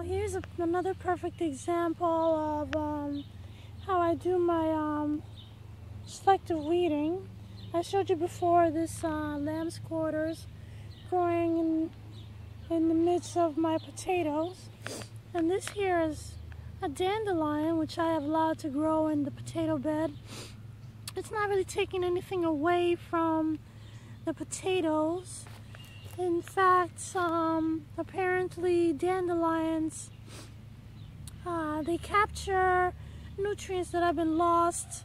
here's another perfect example of how I do my selective weeding. I showed you before this lamb's quarters growing in the midst of my potatoes. And this here is a dandelion, which I have allowed to grow in the potato bed. It's not really taking anything away from the potatoes. In fact, apparently dandelions, they capture nutrients that have been lost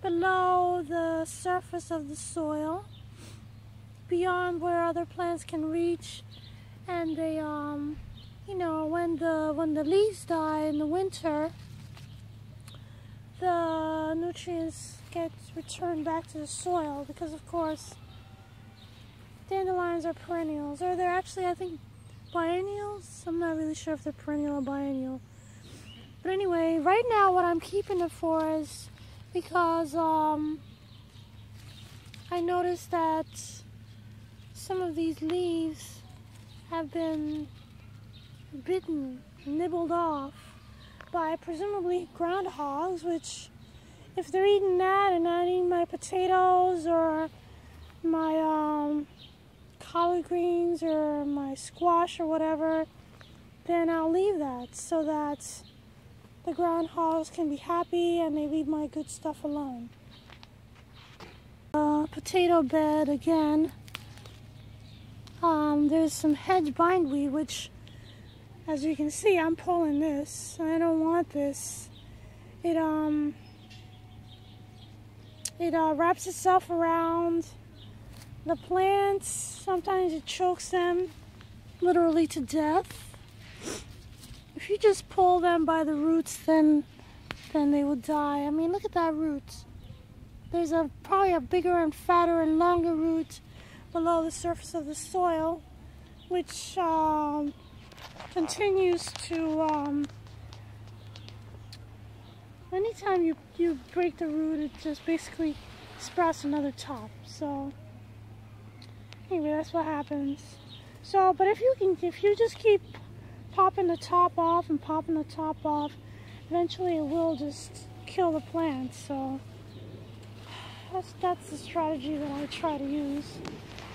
below the surface of the soil, beyond where other plants can reach, and they, you know, when the leaves die in the winter, the nutrients get returned back to the soil because, of course, dandelions are perennials, or they're actually, I think, biennials. I'm not really sure if they're perennial or biennial. But anyway, right now what I'm keeping it for is because I noticed that some of these leaves have been bitten, nibbled off by presumably groundhogs, which if they're eating that and not eating my potatoes or my collard greens or my squash or whatever, then I'll leave that so that the groundhogs can be happy and they leave my good stuff alone. Potato bed again. There's some hedge bindweed, which, as you can see, I'm pulling this. I don't want this. It wraps itself around the plants. Sometimes it chokes them literally to death. If you just pull them by the roots, then they will die. I mean, look at that root. There's probably a bigger and fatter and longer root below the surface of the soil, which continues to, anytime you break the root, it just basically sprouts another top. So anyway, that's what happens. So, but if you just keep popping the top off and popping the top off, eventually it will just kill the plant. So that's the strategy that I try to use.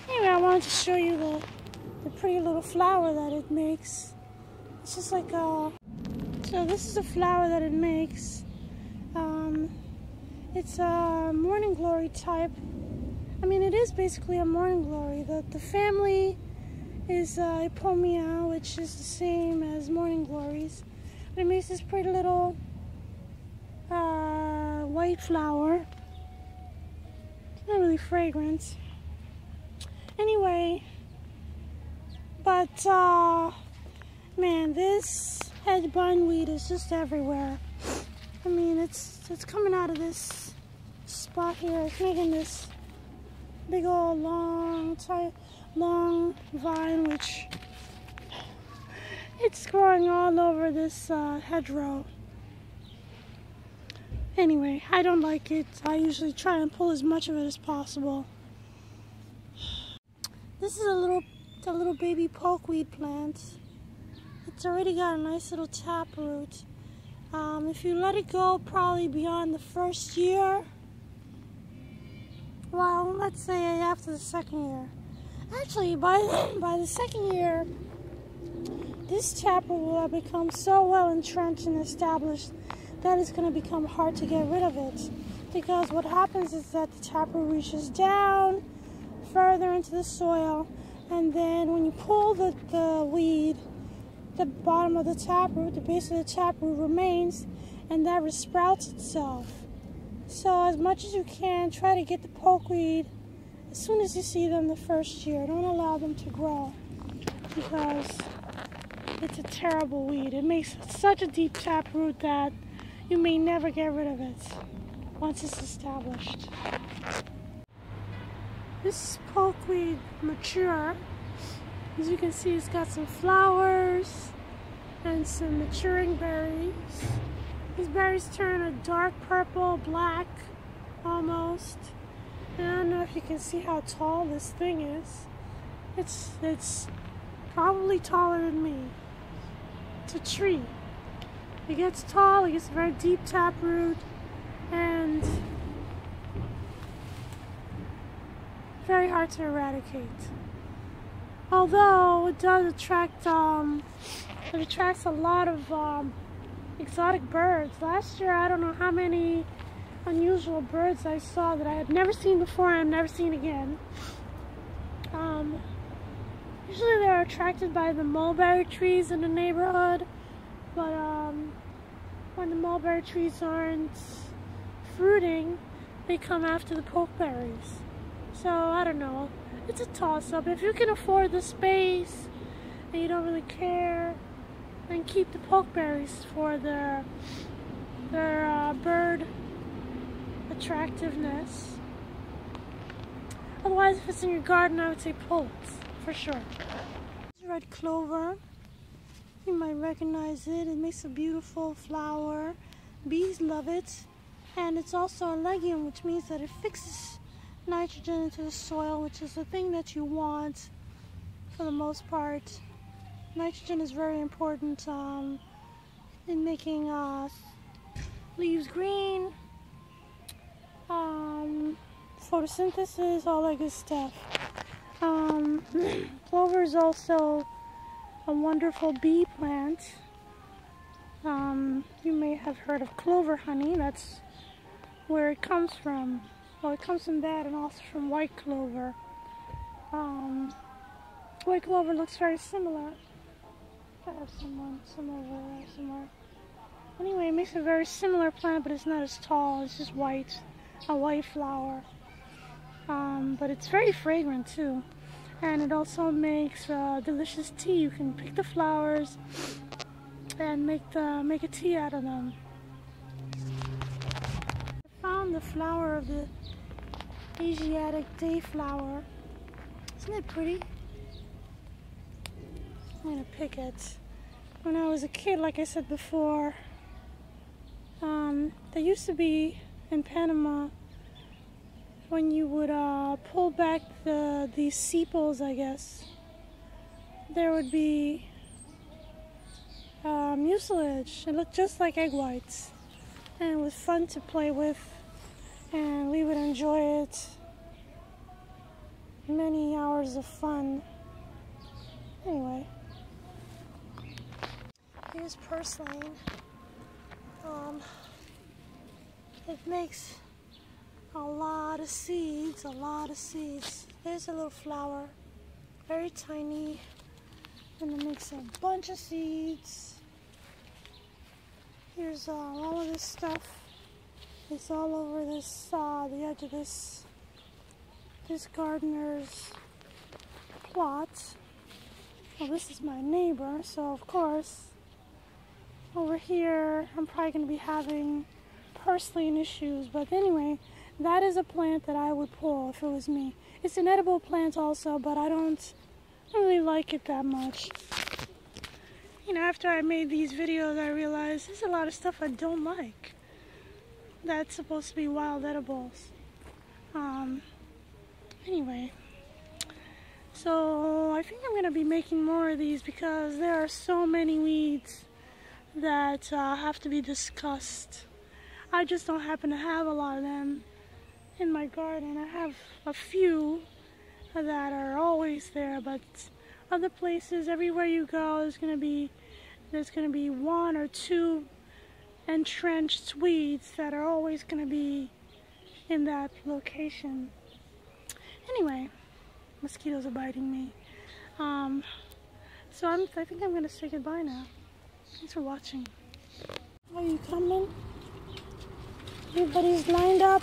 Anyway, I wanted to show you the pretty little flower that it makes. It's just like so this is a flower that it makes. It's a morning glory type. I mean, it is basically a morning glory. The family is Ipomea, which is the same as morning glories. But it makes this pretty little white flower. It's not really fragrant. Anyway, but man, this hedge bindweed is just everywhere. I mean, it's coming out of this spot here. It's making this big old long vine, which it's growing all over this hedgerow. Anyway, I don't like it. I usually try and pull as much of it as possible. This is a little baby pokeweed plant. It's already got a nice little taproot. If you let it go probably beyond the first year, well, let's say after the second year. Actually, by the second year, this taproot will have become so well entrenched and established that it's going to become hard to get rid of it. Because what happens is that the taproot reaches down further into the soil, and then when you pull the weed, the bottom of the taproot, the base of the taproot remains, and that resprouts itself. So as much as you can, try to get the pokeweed as soon as you see them the first year. Don't allow them to grow, because it's a terrible weed. It makes such a deep taproot that you may never get rid of it once it's established. This pokeweed mature. As you can see, it's got some flowers and some maturing berries. These berries turn a dark purple, black, almost. And I don't know if you can see how tall this thing is. It's probably taller than me. It's a tree. It gets tall, it gets a very deep taproot, and very hard to eradicate. Although it does attract, it attracts a lot of exotic birds. Last year, I don't know how many unusual birds I saw that I had never seen before and I've never seen again. Usually they're attracted by the mulberry trees in the neighborhood, but when the mulberry trees aren't fruiting, they come after the pokeberries. So I don't know. It's a toss-up. If you can afford the space and you don't really care, then keep the pokeberries for their bird attractiveness. Otherwise, if it's in your garden, I would say pull it, for sure. Red clover. You might recognize it. It makes a beautiful flower. Bees love it. And it's also a legume, which means that it fixes nitrogen into the soil, which is the thing that you want for the most part. Nitrogen is very important in making leaves green, photosynthesis, all that good stuff. Clover is also a wonderful bee plant. You may have heard of clover honey. That's where it comes from. Well, it comes from that and also from white clover. White clover looks very similar. I have some over there somewhere. Anyway, it makes a very similar plant, but it's not as tall. It's just white, a white flower. But it's very fragrant too. And it also makes delicious tea. You can pick the flowers and make a tea out of them. I found the flower of the Asiatic dayflower. Isn't it pretty? I'm gonna pick it. When I was a kid, like I said before, there used to be in Panama, when you would pull back these sepals, I guess, there would be mucilage. It looked just like egg whites, and it was fun to play with, and we would enjoy it. Many hours of fun. Anyway, here's purslane. It makes a lot of seeds, There's a little flower, very tiny, and it makes a bunch of seeds. Here's all of this stuff. It's all over this, the edge of this gardener's plot. Well, this is my neighbor, so of course, over here, I'm probably going to be having purslane issues, but anyway, that is a plant that I would pull if it was me. It's an edible plant also, but I don't really like it that much. You know, after I made these videos, I realized there's a lot of stuff I don't like that's supposed to be wild edibles. Anyway, so I think I'm going to be making more of these because there are so many weeds that have to be discussed. I just don't happen to have a lot of them in my garden. I have a few that are always there, but other places, everywhere you go, there's going to be one or two entrenched weeds that are always going to be in that location. Anyway, mosquitoes are biting me. So I think I'm going to say goodbye now. Thanks for watching. Are you coming? Everybody's lined up.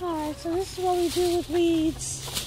Alright, so this is what we do with weeds.